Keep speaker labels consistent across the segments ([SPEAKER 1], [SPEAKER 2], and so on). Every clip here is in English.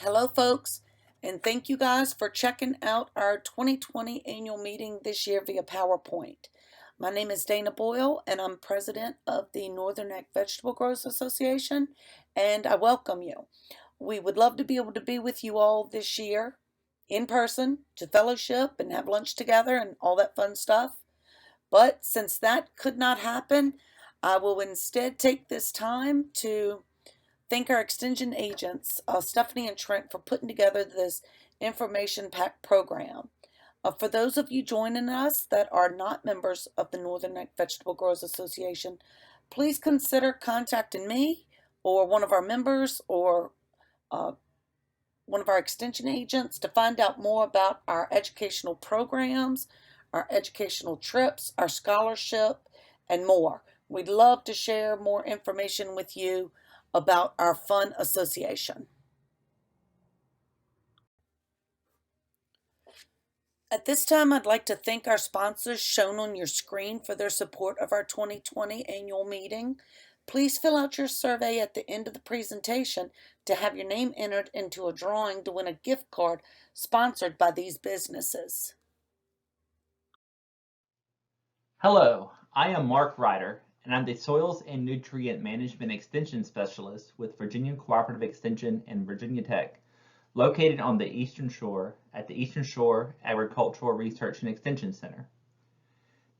[SPEAKER 1] Hello, folks, and thank you guys for checking out our 2020 annual meeting this year via PowerPoint. My name is Dana Boyle, and I'm president of the Northern Neck Vegetable Growers Association, and I welcome you. We would love to be able to be with you all this year in person to fellowship and have lunch together and all that fun stuff. But since that could not happen, I will instead take this time to thank our extension agents, Stephanie and Trent, for putting together this information pack program. For those of you joining us that are not members of the Northern Neck Vegetable Growers Association, please consider contacting me or one of our members or one of our extension agents to find out more about our educational programs, our educational trips, our scholarship, and more. We'd love to share more information with you about our fun association. At this time, I'd like to thank our sponsors shown on your screen for their support of our 2020 annual meeting. Please fill out your survey at the end of the presentation to have your name entered into a drawing to win a gift card sponsored by these businesses.
[SPEAKER 2] Hello, I am Mark Reiter, and I'm the Soils and Nutrient Management Extension Specialist with Virginia Cooperative Extension and Virginia Tech, located on the Eastern Shore at the Eastern Shore Agricultural Research and Extension Center.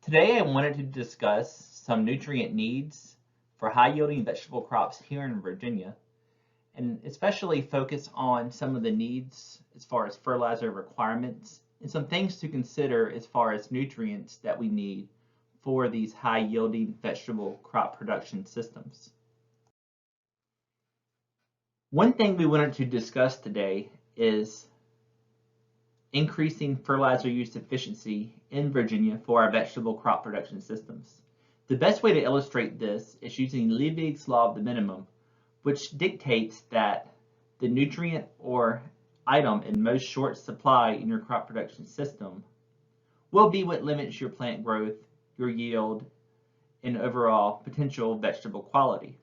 [SPEAKER 2] Today I wanted to discuss some nutrient needs for high-yielding vegetable crops here in Virginia, and especially focus on some of the needs as far as fertilizer requirements and some things to consider as far as nutrients that we need for these high-yielding vegetable crop production systems. One thing we wanted to discuss today is increasing fertilizer use efficiency in Virginia for our vegetable crop production systems. The best way to illustrate this is using Liebig's law of the minimum, which dictates that the nutrient or item in most short supply in your crop production system will be what limits your plant growth, your yield, and overall potential vegetable quality.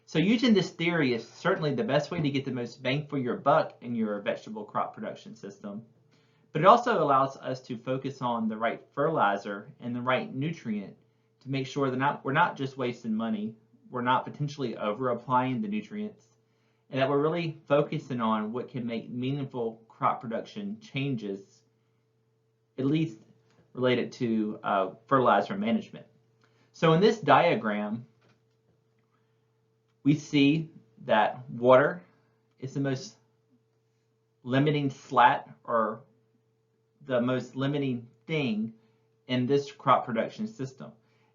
[SPEAKER 2] So using this theory is certainly the best way to get the most bang for your buck in your vegetable crop production system, but it also allows us to focus on the right fertilizer and the right nutrient to make sure that we're not just wasting money, we're not potentially over applying the nutrients, and that we're really focusing on what can make meaningful crop production changes, at least related to fertilizer management. So in this diagram, we see that water is the most limiting slat or the most limiting thing in this crop production system.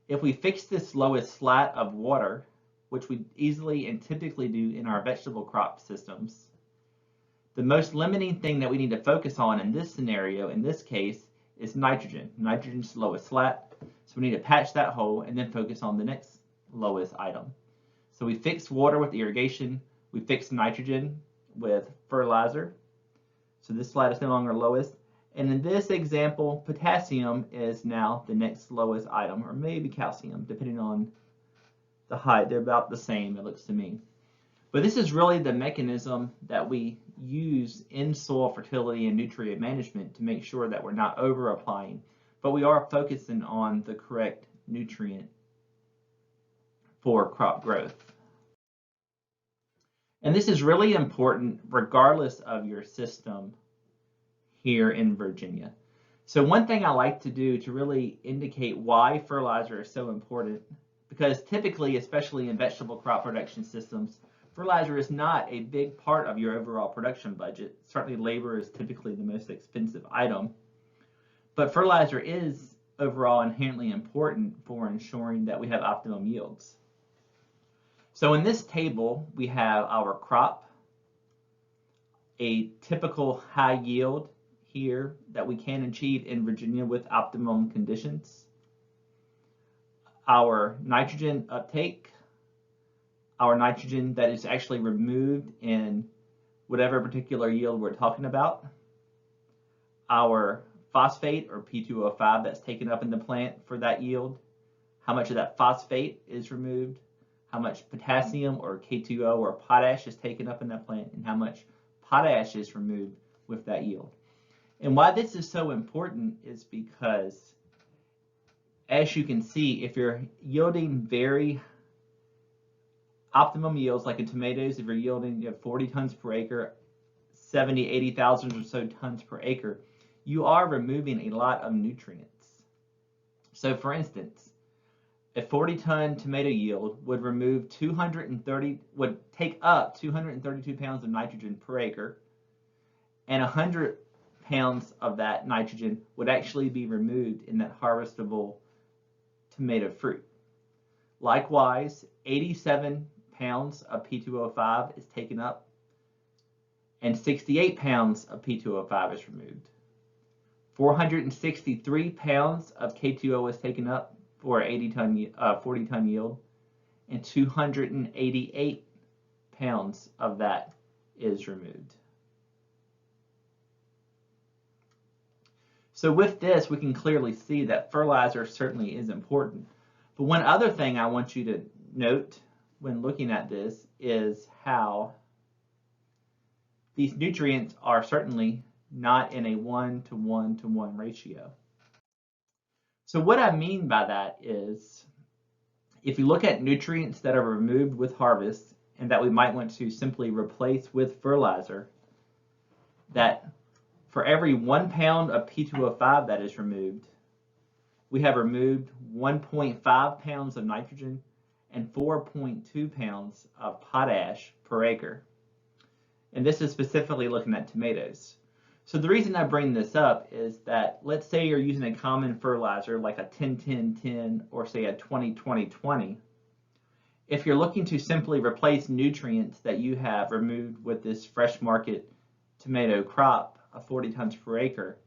[SPEAKER 2] If we fix this lowest slat of water, which we easily and typically do in our vegetable crop systems, the most limiting thing that we need to focus on in this scenario, in this case, is nitrogen. Nitrogen's the lowest slat, so we need to patch that hole and then focus on the next lowest item. So we fix water with irrigation, we fix nitrogen with fertilizer. So this slat is no longer lowest. And in this example, potassium is now the next lowest item, or maybe calcium, depending on the height. They're about the same, it looks to me. But this is really the mechanism that we use in soil fertility and nutrient management to make sure that we're not over applying, but we are focusing on the correct nutrient for crop growth. And this is really important regardless of your system here in Virginia. So one thing I like to do to really indicate why fertilizer is so important, because typically, especially in vegetable crop production systems, fertilizer is not a big part of your overall production budget. Certainly labor is typically the most expensive item, but fertilizer is overall inherently important for ensuring that we have optimum yields. So in this table, we have our crop, a typical high yield here that we can achieve in Virginia with optimum conditions, our nitrogen uptake, our nitrogen that is actually removed in whatever particular yield we're talking about, our phosphate or P2O5 that's taken up in the plant for that yield, how much of that phosphate is removed, how much potassium or K2O or potash is taken up in that plant, and how much potash is removed with that yield. And why this is so important is because, as you can see, if you're yielding very optimum yields, like in tomatoes, if you're yielding 40 tons per acre, 70, 80,000 or so tons per acre, you are removing a lot of nutrients. So for instance, a 40-ton tomato yield would take up 232 pounds of nitrogen per acre, and 100 pounds of that nitrogen would actually be removed in that harvestable tomato fruit. Likewise, 87 pounds of P2O5 is taken up, and 68 pounds of P2O5 is removed. 463 pounds of K2O is taken up for an 40-ton yield, and 288 pounds of that is removed. So with this, we can clearly see that fertilizer certainly is important. But one other thing I want you to note when looking at this is how these nutrients are certainly not in a 1-to-1-to-1 ratio. So what I mean by that is, if you look at nutrients that are removed with harvest and that we might want to simply replace with fertilizer, that for every 1 pound of P2O5 that is removed, we have removed 1.5 pounds of nitrogen and 4.2 pounds of potash per acre. And this is specifically looking at tomatoes. So the reason I bring this up is that, let's say you're using a common fertilizer like a 10-10-10 or say a 20-20-20. If you're looking to simply replace nutrients that you have removed with this fresh market tomato crop of 40 tons per acre,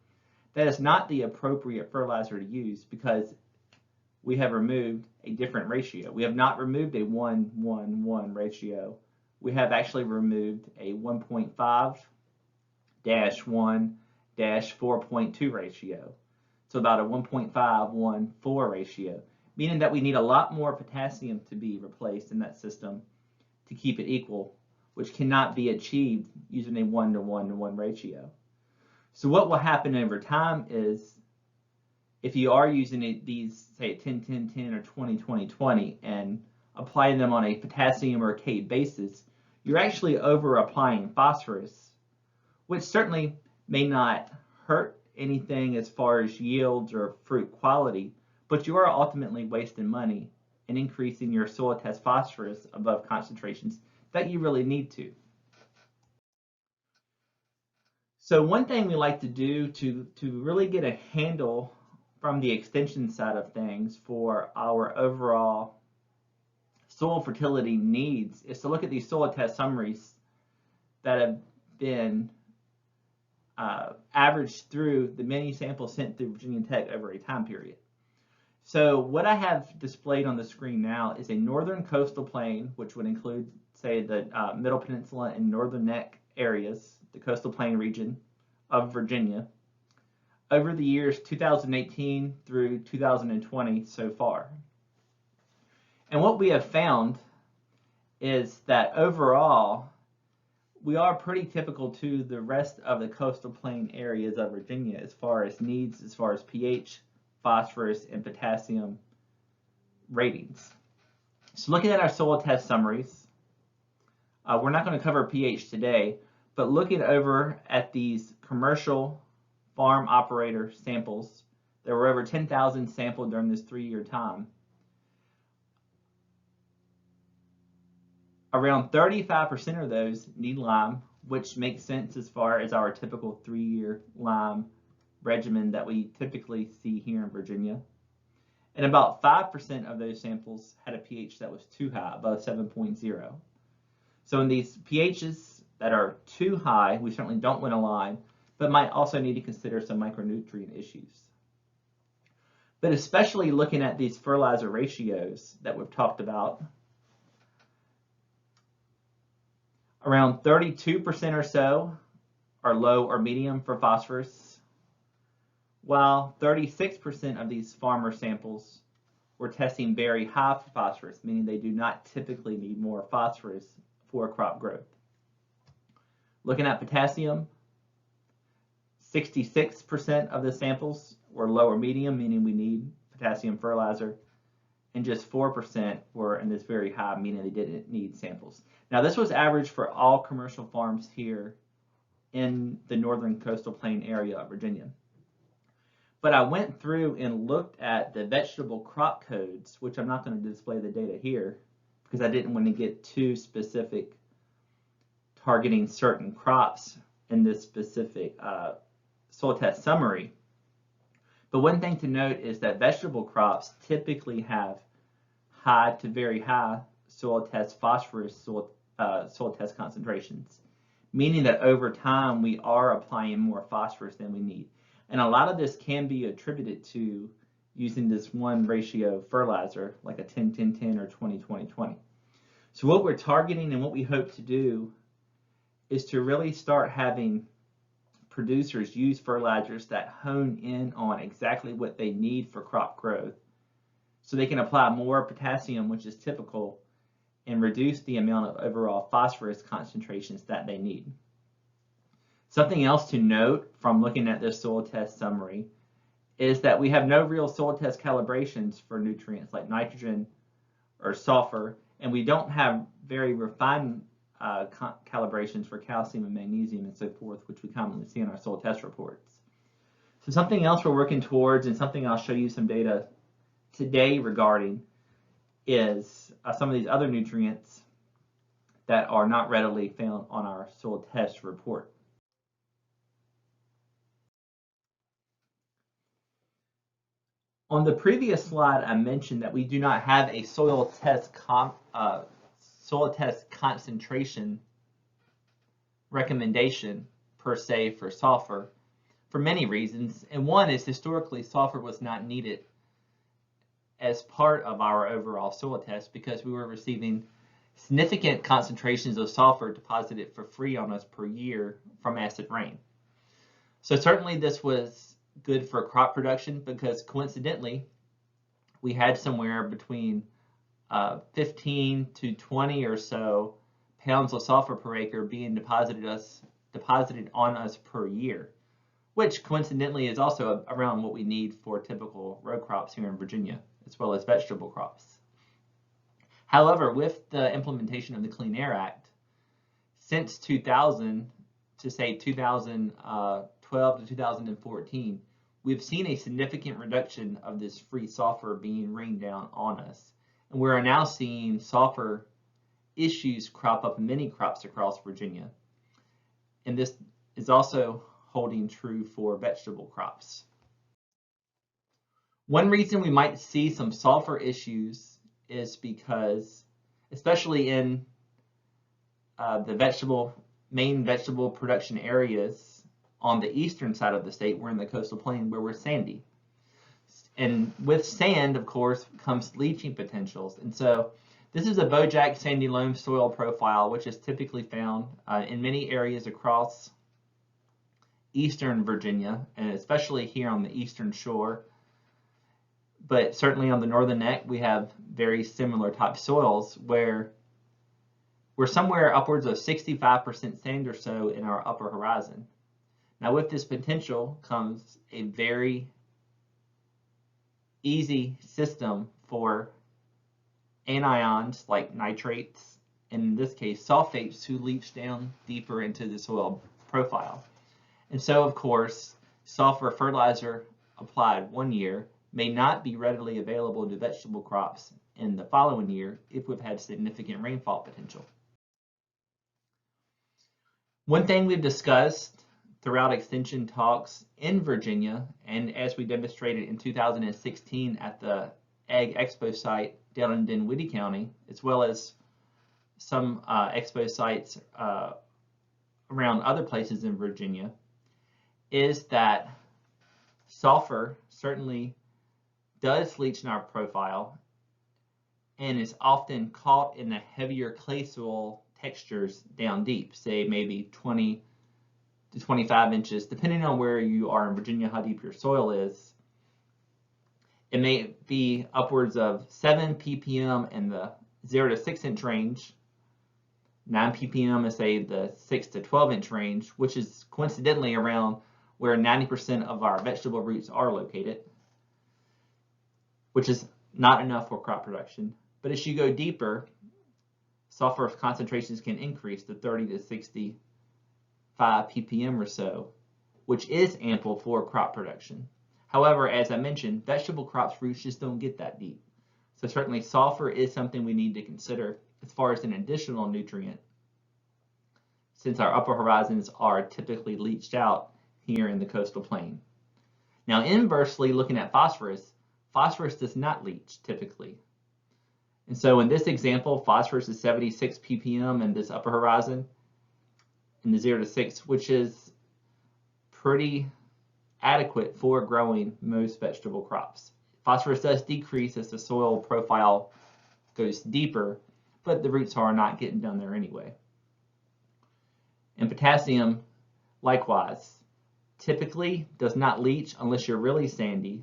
[SPEAKER 2] that is not the appropriate fertilizer to use, because we have removed a different ratio. We have not removed a 1-1-1 ratio. We have actually removed a 1.5-1-4.2 ratio. So about a 1.5-1-4 ratio, meaning that we need a lot more potassium to be replaced in that system to keep it equal, which cannot be achieved using a 1-to-1-to-1 ratio. So what will happen over time is, if you are using these, say, 10-10-10 or 20-20-20 and applying them on a potassium or a K basis, you're actually over applying phosphorus, which certainly may not hurt anything as far as yields or fruit quality, but you are ultimately wasting money and increasing your soil test phosphorus above concentrations that you really need to. So one thing we like to do to really get a handle from the extension side of things for our overall soil fertility needs is to look at these soil test summaries that have been averaged through the many samples sent through Virginia Tech over a time period. So what I have displayed on the screen now is a northern coastal plain, which would include, say, the Middle Peninsula and Northern Neck areas, the coastal plain region of Virginia, over the years 2018 through 2020 so far. And what we have found is that overall, we are pretty typical to the rest of the coastal plain areas of Virginia as far as needs, as far as pH, phosphorus, and potassium ratings. So looking at our soil test summaries, we're not going to cover pH today, but looking over at these commercial farm operator samples, there were over 10,000 sampled during this 3-year time. Around 35% of those need lime, which makes sense as far as our typical 3-year lime regimen that we typically see here in Virginia. And about 5% of those samples had a pH that was too high, above 7.0. So in these pHs that are too high, we certainly don't want to lime, but might also need to consider some micronutrient issues. But especially looking at these fertilizer ratios that we've talked about, around 32% or so are low or medium for phosphorus, while 36% of these farmer samples were testing very high for phosphorus, meaning they do not typically need more phosphorus for crop growth. Looking at potassium, 66% of the samples were low or medium, meaning we need potassium fertilizer, and just 4% were in this very high, meaning they didn't need samples. Now, this was average for all commercial farms here in the northern coastal plain area of Virginia. But I went through and looked at the vegetable crop codes, which I'm not going to display the data here because I didn't want to get too specific targeting certain crops in this specific soil test summary. But one thing to note is that vegetable crops typically have high to very high soil test phosphorus soil test concentrations, meaning that over time we are applying more phosphorus than we need. And a lot of this can be attributed to using this one ratio fertilizer, like a 10-10-10 or 20-20-20. So what we're targeting and what we hope to do is to really start having producers use fertilizers that hone in on exactly what they need for crop growth, so they can apply more potassium, which is typical, and reduce the amount of overall phosphorus concentrations that they need. Something else to note from looking at this soil test summary is that we have no real soil test calibrations for nutrients like nitrogen or sulfur, and we don't have very refined calibrations for calcium and magnesium and so forth, which we commonly see in our soil test reports. So something else we're working towards, and something I'll show you some data today regarding, is some of these other nutrients that are not readily found on our soil test report. On the previous slide, I mentioned that we do not have a soil test concentration recommendation per se for sulfur for many reasons, and one is historically sulfur was not needed as part of our overall soil test because we were receiving significant concentrations of sulfur deposited for free on us per year from acid rain. So certainly this was good for crop production because coincidentally we had somewhere between 15 to 20 or so pounds of sulfur per acre being deposited on us per year, which coincidentally is also around what we need for typical row crops here in Virginia, as well as vegetable crops. However, with the implementation of the Clean Air Act, since 2000 to say 2012 to 2014, we've seen a significant reduction of this free sulfur being rained down on us. And we are now seeing sulfur issues crop up in many crops across Virginia. And this is also holding true for vegetable crops. One reason we might see some sulfur issues is because, especially in the main vegetable production areas on the eastern side of the state, we're in the coastal plain where we're sandy. And with sand, of course, comes leaching potentials. And so this is a Bojack sandy loam soil profile, which is typically found in many areas across eastern Virginia, and especially here on the eastern shore. But certainly on the northern neck, we have very similar type soils where we're somewhere upwards of 65% sand or so in our upper horizon. Now with this potential comes a very easy system for anions like nitrates, and in this case sulfates, to leach down deeper into the soil profile. And so of course sulfur fertilizer applied one year may not be readily available to vegetable crops in the following year if we've had significant rainfall potential. One thing we've discussed throughout extension talks in Virginia, and as we demonstrated in 2016 at the Ag Expo Site down in Dinwiddie County, as well as some expo sites around other places in Virginia, is that sulfur certainly does leach in our profile and is often caught in the heavier clay soil textures down deep, say maybe 20 to 25 inches, depending on where you are in Virginia, how deep your soil is. It may be upwards of 7 ppm in the 0 to 6 inch range, 9 ppm is, say, the 6 to 12 inch range, which is coincidentally around where 90% of our vegetable roots are located, which is not enough for crop production. But as you go deeper, sulfur concentrations can increase to 30 to 65 ppm or so, which is ample for crop production. However, as I mentioned, vegetable crops roots just don't get that deep. So certainly sulfur is something we need to consider as far as an additional nutrient, since our upper horizons are typically leached out here in the coastal plain. Now, inversely, looking at phosphorus, phosphorus does not leach typically. And so in this example, phosphorus is 76 ppm in this upper horizon in the 0 to 6, which is pretty adequate for growing most vegetable crops. Phosphorus does decrease as the soil profile goes deeper, but the roots are not getting down there anyway. And potassium, likewise, typically does not leach unless you're really sandy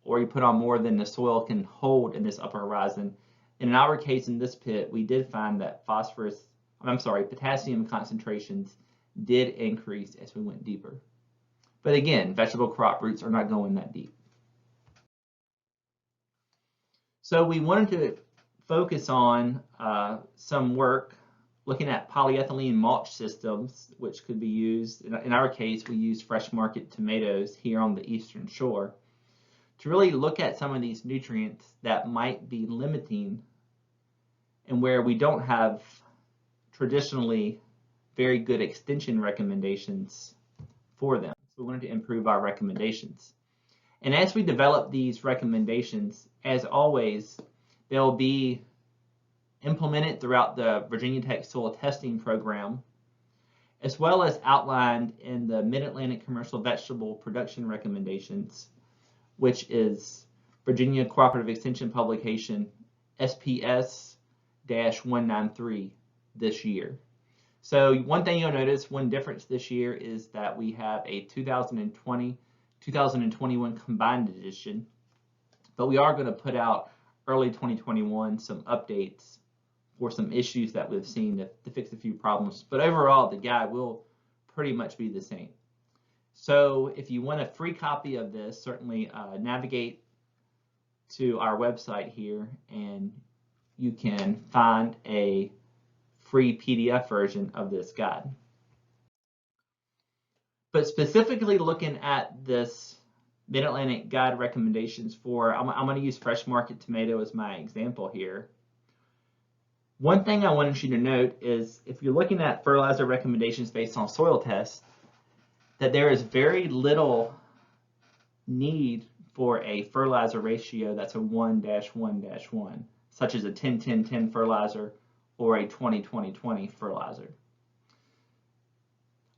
[SPEAKER 2] or you put on more than the soil can hold in this upper horizon. And in our case in this pit, we did find that potassium concentrations did increase as we went deeper. But again, vegetable crop roots are not going that deep. So we wanted to focus on some work looking at polyethylene mulch systems, which could be used. In our case, we use fresh market tomatoes here on the eastern shore to really look at some of these nutrients that might be limiting and where we don't have traditionally very good extension recommendations for them. So we wanted to improve our recommendations. And as we develop these recommendations, as always, they'll be implemented throughout the Virginia Tech Soil Testing Program, as well as outlined in the Mid-Atlantic Commercial Vegetable Production Recommendations, which is Virginia Cooperative Extension Publication SPS-193 this year. So one thing you'll notice, one difference this year is that we have a 2020-2021 combined edition, but we are going to put out early 2021 some updates for some issues that we've seen to fix a few problems. But overall, the guide will pretty much be the same. So if you want a free copy of this, certainly navigate to our website here and you can find a free PDF version of this guide. But specifically looking at this Mid-Atlantic guide recommendations for, I'm going to use fresh market tomato as my example here. One thing I wanted you to note is if you're looking at fertilizer recommendations based on soil tests, that there is very little need for a fertilizer ratio that's a 1-1-1, such as a 10-10-10 fertilizer or a 20-20-20 fertilizer.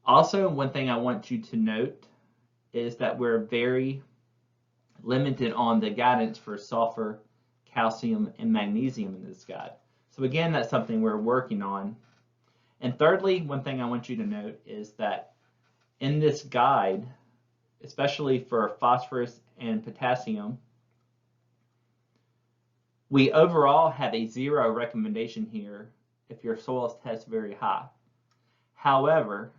[SPEAKER 2] Also, one thing I want you to note is that we're very limited on the guidance for sulfur, calcium, and magnesium in this guide. So again, that's something we're working on. And thirdly, one thing I want you to note is that in this guide, especially for phosphorus and potassium, we overall have a 0 recommendation here if your soils test very high. However,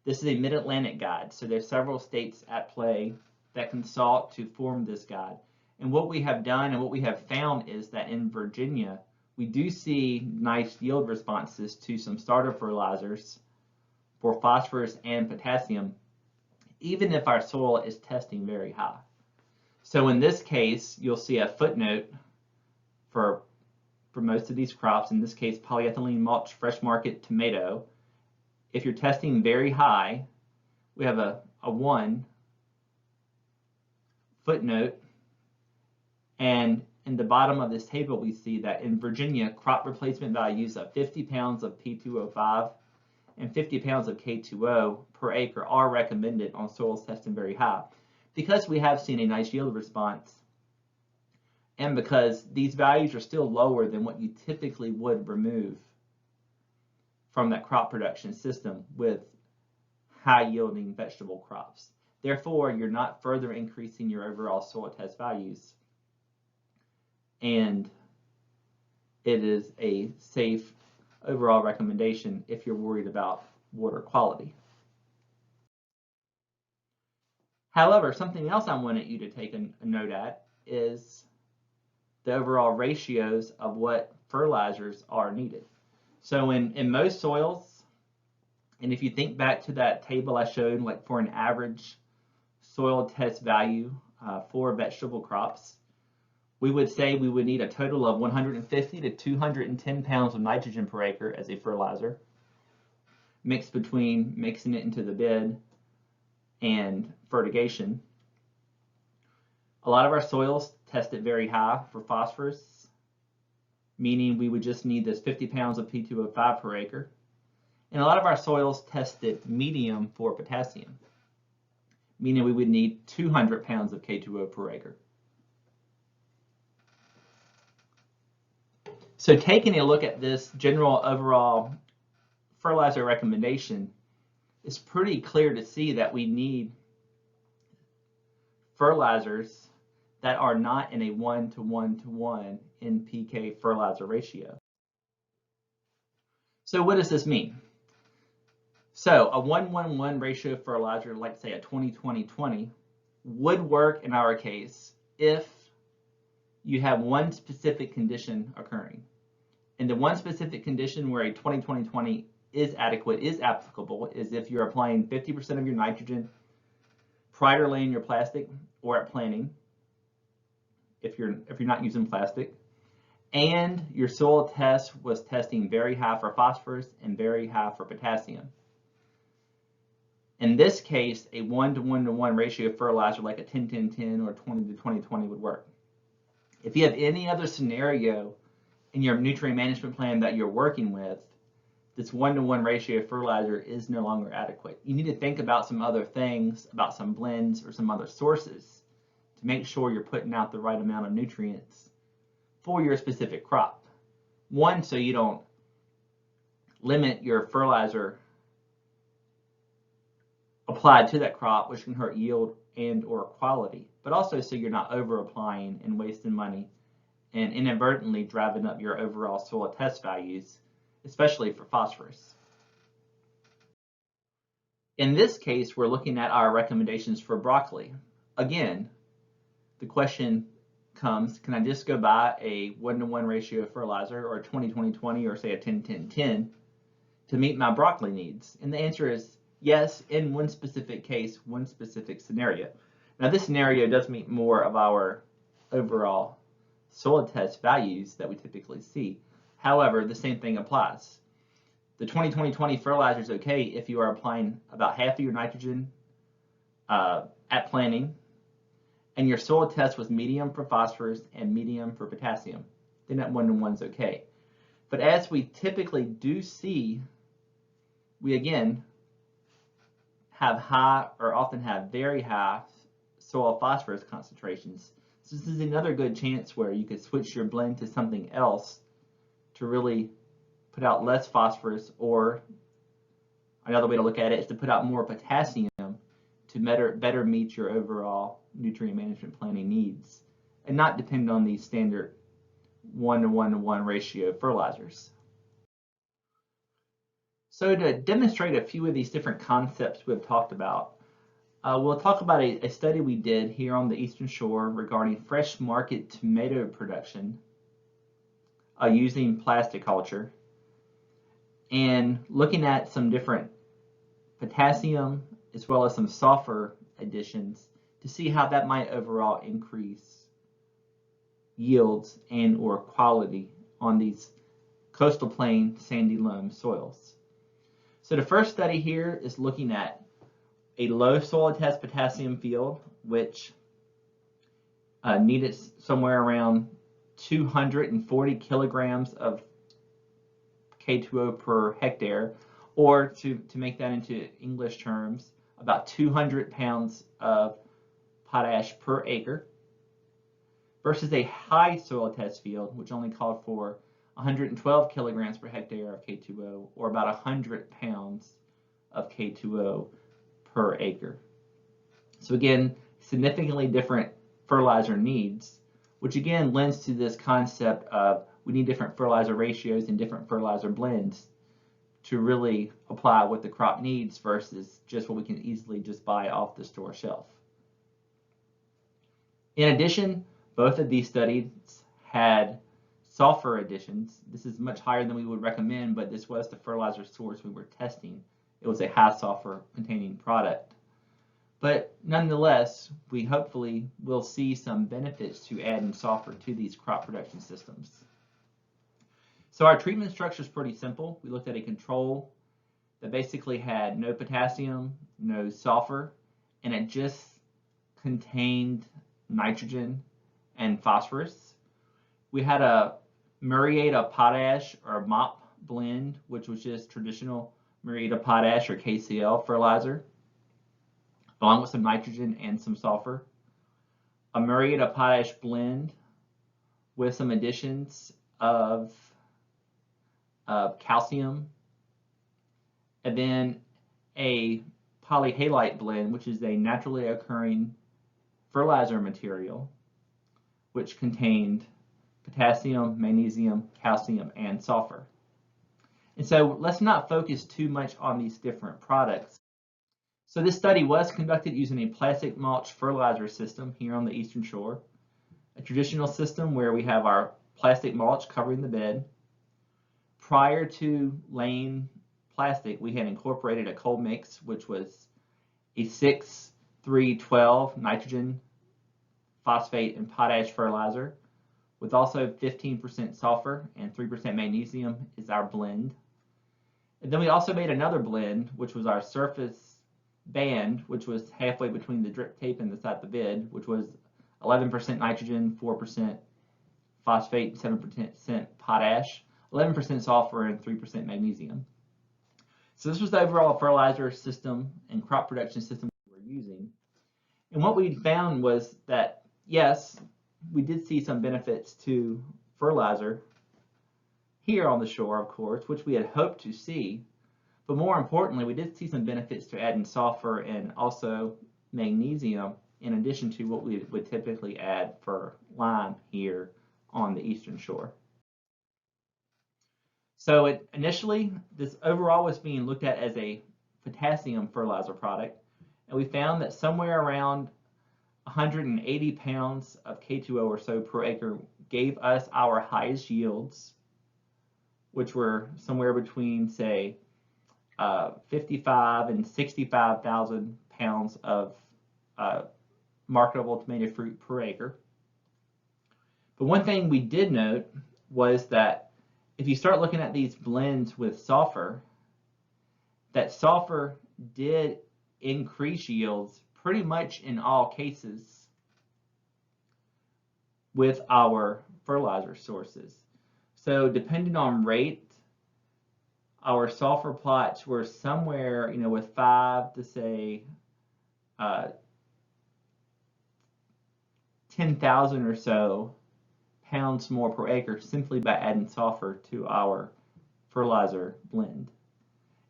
[SPEAKER 2] this is a Mid-Atlantic guide, so there's several states at play that consult to form this guide. And what we have done and what we have found is that in Virginia, we do see nice yield responses to some starter fertilizers for phosphorus and potassium, even if our soil is testing very high. So in this case, you'll see a footnote for most of these crops, in this case, polyethylene mulch, fresh market tomato. If you're testing very high, we have a 1 footnote, and in the bottom of this table, we see that in Virginia, crop replacement values of 50 pounds of P2O5 and 50 pounds of K2O per acre are recommended on soils testing very high. Because we have seen a nice yield response, and because these values are still lower than what you typically would remove from that crop production system with high yielding vegetable crops. Therefore, you're not further increasing your overall soil test values, and it is a safe overall recommendation if you're worried about water quality. However, something else I wanted you to take a note at is the overall ratios of what fertilizers are needed. So in most soils, and if you think back to that table I showed, like for an average soil test value for vegetable crops, we would say we would need a total of 150 to 210 pounds of nitrogen per acre as a fertilizer, mixed between mixing it into the bed and fertigation. A lot of our soils test it very high for phosphorus, meaning we would just need this 50 pounds of P2O5 per acre. And a lot of our soils tested medium for potassium, meaning we would need 200 pounds of K2O per acre. So taking a look at this general overall fertilizer recommendation, it's pretty clear to see that we need fertilizers that are not in a 1-to-1-to-1 NPK fertilizer ratio. So what does this mean? So a 1-1-1 ratio fertilizer, like say a 20-20-20, would work in our case if you have one specific condition occurring. And the one specific condition where a 20-20-20 is adequate, is applicable, is if you're applying 50% of your nitrogen prior to laying your plastic or at planting, if you're not using plastic, and your soil test was testing very high for phosphorus and very high for potassium. In this case, a 1-to-1-to-1 ratio fertilizer like a 10-10-10 or 20-to-20-20 would work. If you have any other scenario in your nutrient management plan that you're working with, this 1-to-1 ratio fertilizer is no longer adequate. You need to think about some other things, about some blends or some other sources to make sure you're putting out the right amount of nutrients for your specific crop. One, so you don't limit your fertilizer applied to that crop, which can hurt yield and or quality, but also so you're not over applying and wasting money and inadvertently driving up your overall soil test values, especially for phosphorus. In this case, we're looking at our recommendations for broccoli. Again, the question comes, can I just go buy a 1-to-1 ratio fertilizer or a 20-20-20 or say a 10-10-10 to meet my broccoli needs? And the answer is yes, in one specific case, one specific scenario. Now this scenario does meet more of our overall soil test values that we typically see. However, the same thing applies. The 20-20-20 fertilizer is okay if you are applying about half of your nitrogen at planting, and your soil test was medium for phosphorus and medium for potassium. Then that 1-to-1 is okay. But as we typically do see, we again have high or often have very high soil phosphorus concentrations. So this is another good chance where you could switch your blend to something else to really put out less phosphorus, or another way to look at it is to put out more potassium to better meet your overall nutrient management planning needs and not depend on these standard 1-to-1-to-1 ratio fertilizers. So to demonstrate a few of these different concepts we've talked about, we'll talk about a study we did here on the Eastern Shore regarding fresh market tomato production using plasticulture and looking at some different potassium as well as some sulfur additions to see how that might overall increase yields and or quality on these coastal plain sandy loam soils. So the first study here is looking at a low soil test potassium field, which needed somewhere around 240 kilograms of K2O per hectare, or to make that into English terms, about 200 pounds of potash per acre, versus a high soil test field, which only called for 112 kilograms per hectare of K2O, or about 100 pounds of K2O per acre. So again, significantly different fertilizer needs, which again lends to this concept of we need different fertilizer ratios and different fertilizer blends to really apply what the crop needs versus just what we can easily just buy off the store shelf. In addition, both of these studies had sulfur additions. This is much higher than we would recommend, but this was the fertilizer source we were testing. It was a high sulfur containing product. But nonetheless, we hopefully will see some benefits to adding sulfur to these crop production systems. So our treatment structure is pretty simple. We looked at a control that basically had no potassium, no sulfur, and it just contained nitrogen and phosphorus. We had a muriate of potash or MOP blend, which was just traditional muriate of potash or KCl fertilizer, along with some nitrogen and some sulfur. A muriate of potash blend with some additions of calcium, and then a polyhalite blend, which is a naturally occurring fertilizer material, which contained potassium, magnesium, calcium, and sulfur. And so let's not focus too much on these different products. So this study was conducted using a plastic mulch fertilizer system here on the Eastern Shore, a traditional system where we have our plastic mulch covering the bed. Prior to laying plastic, we had incorporated a cold mix, which was a 6-3-12 nitrogen, phosphate, and potash fertilizer, with also 15% sulfur and 3% magnesium is our blend. And then we also made another blend, which was our surface band, which was halfway between the drip tape and the side of the bed, which was 11% nitrogen, 4% phosphate, 7% potash, 11% sulfur, and 3% magnesium. So this was the overall fertilizer system and crop production system we were using. And what we found was that, yes, we did see some benefits to fertilizer here on the shore, of course, which we had hoped to see. But more importantly, we did see some benefits to adding sulfur and also magnesium in addition to what we would typically add for lime here on the Eastern Shore. So initially, this overall was being looked at as a potassium fertilizer product, and we found that somewhere around 180 pounds of K2O or so per acre gave us our highest yields, which were somewhere between, say, 55 and 65,000 pounds of marketable tomato fruit per acre. But one thing we did note was that if you start looking at these blends with sulfur, that sulfur did increase yields pretty much in all cases with our fertilizer sources. So depending on rate, our sulfur plots were somewhere, with 5 to say 10,000 or so pounds more per acre simply by adding sulfur to our fertilizer blend.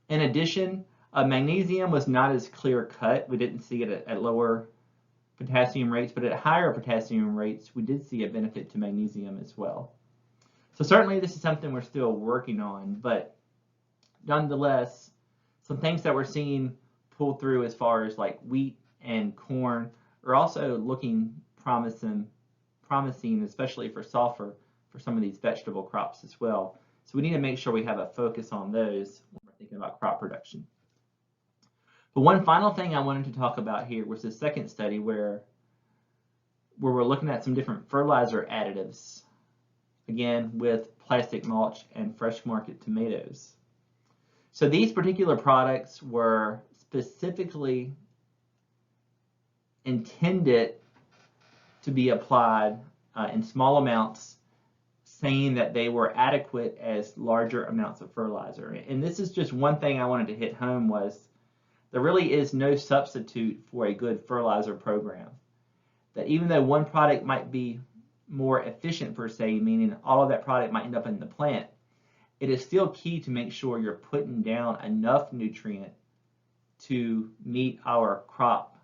[SPEAKER 2] In addition, magnesium was not as clear cut. We didn't see it at lower potassium rates, but at higher potassium rates, we did see a benefit to magnesium as well. So certainly this is something we're still working on, but nonetheless, some things that we're seeing pull through as far as like wheat and corn are also looking promising, especially for sulfur for some of these vegetable crops as well. So we need to make sure we have a focus on those when we're thinking about crop production. But one final thing I wanted to talk about here was the second study where we're looking at some different fertilizer additives, again with plastic mulch and fresh market tomatoes. So these particular products were specifically intended to be applied in small amounts, saying that they were adequate as larger amounts of fertilizer. And this is just one thing I wanted to hit home was there really is no substitute for a good fertilizer program. That even though one product might be more efficient per se, meaning all of that product might end up in the plant, it is still key to make sure you're putting down enough nutrient to meet our crop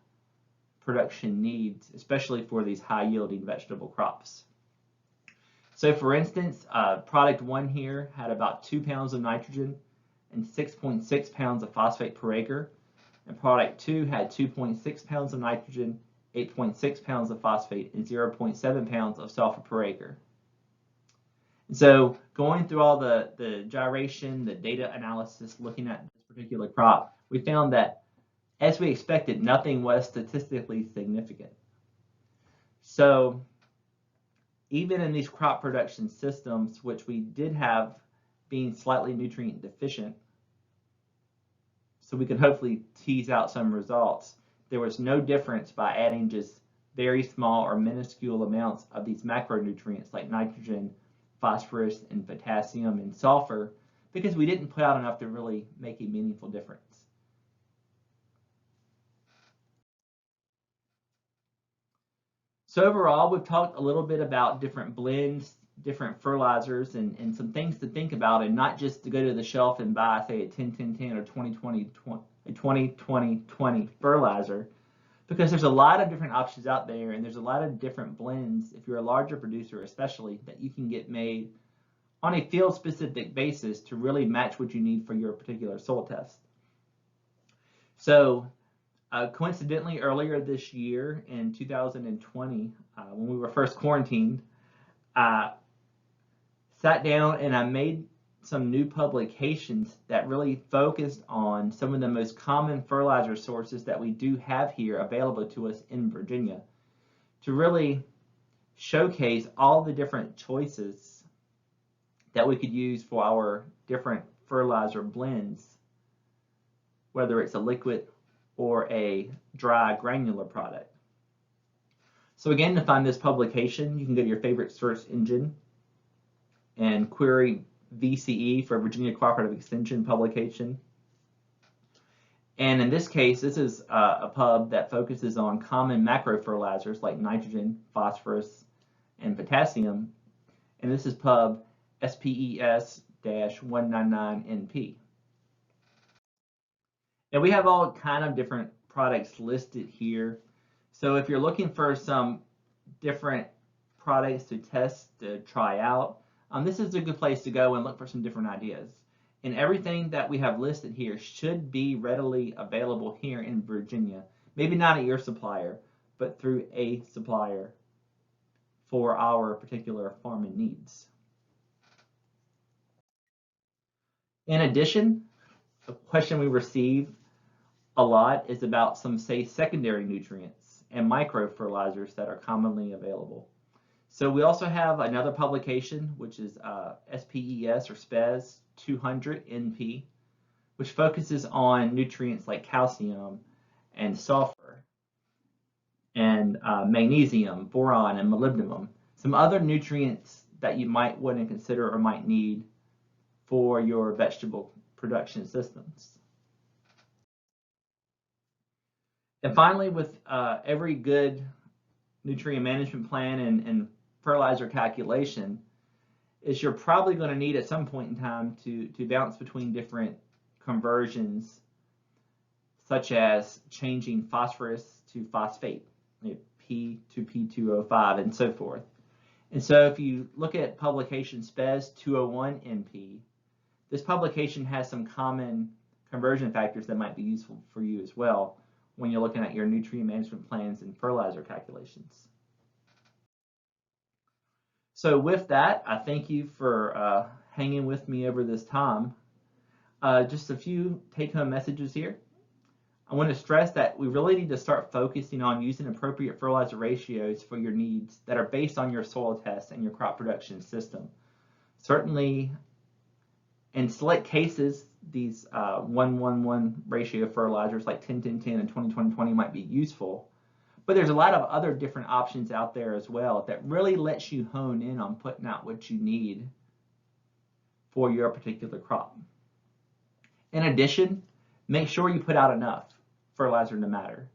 [SPEAKER 2] production needs, especially for these high yielding vegetable crops. So for instance, product 1 here had about 2 pounds of nitrogen and 6.6 pounds of phosphate per acre. And product 2 had 2.6 pounds of nitrogen, 8.6 pounds of phosphate, and 0.7 pounds of sulfur per acre. And so going through all the gyration, the data analysis, looking at this particular crop, we found that, as we expected, nothing was statistically significant. So even in these crop production systems, which we did have being slightly nutrient deficient, so we could hopefully tease out some results, there was no difference by adding just very small or minuscule amounts of these macronutrients like nitrogen, phosphorus, and potassium and sulfur, because we didn't put out enough to really make a meaningful difference. So overall, we've talked a little bit about different blends, different fertilizers, and some things to think about, and not just to go to the shelf and buy, say, a 10-10-10 or 20-20-20 fertilizer, because there's a lot of different options out there, and there's a lot of different blends, if you're a larger producer especially, that you can get made on a field-specific basis to really match what you need for your particular soil test. So coincidentally, earlier this year in 2020, when we were first quarantined, I sat down and I made some new publications that really focused on some of the most common fertilizer sources that we do have here available to us in Virginia, to really showcase all the different choices that we could use for our different fertilizer blends, whether it's a liquid or a dry granular product. So again, to find this publication, you can go to your favorite search engine and query VCE for Virginia Cooperative Extension publication. And in this case, this is a pub that focuses on common macro fertilizers like nitrogen, phosphorus, and potassium. And this is pub SPES-199NP. And we have all kind of different products listed here. So if you're looking for some different products to test, to try out, this is a good place to go and look for some different ideas. And everything that we have listed here should be readily available here in Virginia. Maybe not at your supplier, but through a supplier for our particular farming needs. In addition, a question we receive a lot is about some, say, secondary nutrients and micro fertilizers that are commonly available. So we also have another publication, which is SPES or SPES 200 NP, which focuses on nutrients like calcium and sulfur and magnesium, boron, and molybdenum. Some other nutrients that you might want to consider or might need for your vegetable production systems. And finally, with every good nutrient management plan and fertilizer calculation, is you're probably going to need at some point in time to bounce between different conversions, such as changing phosphorus to phosphate, P to P2O5, and so forth. And so if you look at publication SPES 201 NP, this publication has some common conversion factors that might be useful for you as well when you're looking at your nutrient management plans and fertilizer calculations. So with that, I thank you for hanging with me over this time. Just a few take-home messages here. I want to stress that we really need to start focusing on using appropriate fertilizer ratios for your needs that are based on your soil test and your crop production system. Certainly, in select cases, these 1-1-1 ratio fertilizers like 10-10-10 and 20-20-20 might be useful, but there's a lot of other different options out there as well that really lets you hone in on putting out what you need for your particular crop. In addition, make sure you put out enough fertilizer to matter.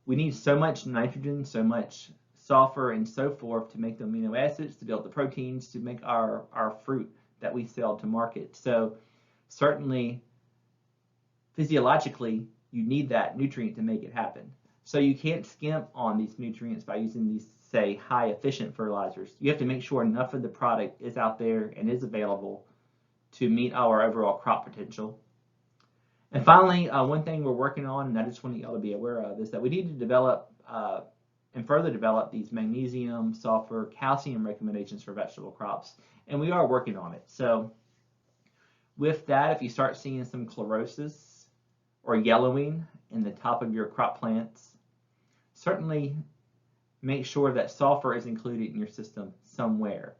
[SPEAKER 2] We need so much nitrogen, so much sulfur, and so forth to make the amino acids, to build the proteins, to make our fruit that we sell to market. So certainly, physiologically, you need that nutrient to make it happen. So you can't skimp on these nutrients by using these say, high efficient fertilizers. You have to make sure enough of the product is out there and is available to meet our overall crop potential. And finally, one thing we're working on, and I just want y'all to be aware of, is that we need to develop and further develop these magnesium, sulfur, calcium recommendations for vegetable crops, and we are working on it. So with that, if you start seeing some chlorosis or yellowing in the top of your crop plants, certainly make sure that sulfur is included in your system somewhere.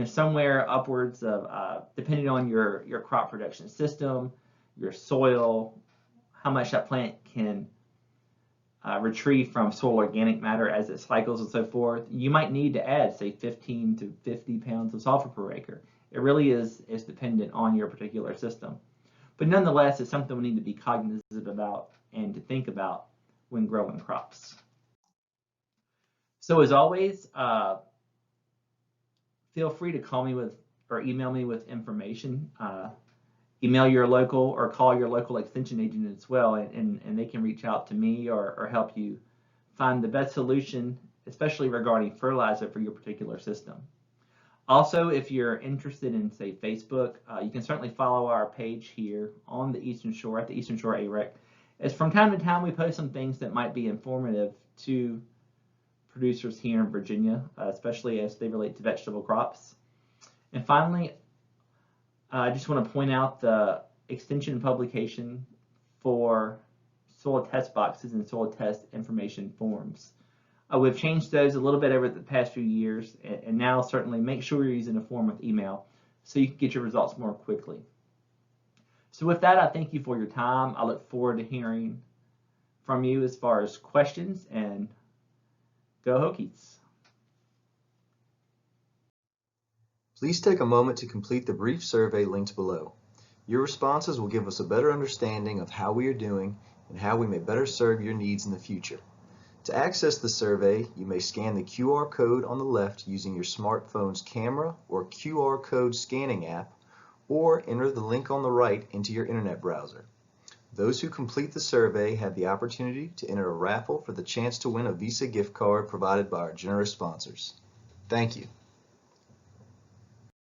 [SPEAKER 2] Somewhere upwards of, depending on your crop production system, your soil, how much that plant can retrieve from soil organic matter as it cycles and so forth, you might need to add, say, 15 to 50 pounds of sulfur per acre. It really is dependent on your particular system. But nonetheless, it's something we need to be cognizant about and to think about when growing crops. So as always, feel free to call me with or email me with information. Email your local or call your local extension agent as well, and they can reach out to me or help you find the best solution, especially regarding fertilizer for your particular system. Also, if you're interested in, say, Facebook, you can certainly follow our page here on the Eastern Shore, at the Eastern Shore AREC, as from time to time we post some things that might be informative to producers here in Virginia, especially as they relate to vegetable crops. And finally, I just want to point out the extension publication for soil test boxes and soil test information forms. We've changed those a little bit over the past few years, and now certainly make sure you're using a form with email so you can get your results more quickly. So with that, I thank you for your time. I look forward to hearing from you as far as questions, and go Hokies.
[SPEAKER 3] Please take a moment to complete the brief survey linked below. Your responses will give us a better understanding of how we are doing and how we may better serve your needs in the future. To access the survey, you may scan the QR code on the left using your smartphone's camera or QR code scanning app, or enter the link on the right into your internet browser. Those who complete the survey have the opportunity to enter a raffle for the chance to win a Visa gift card provided by our generous sponsors. Thank you.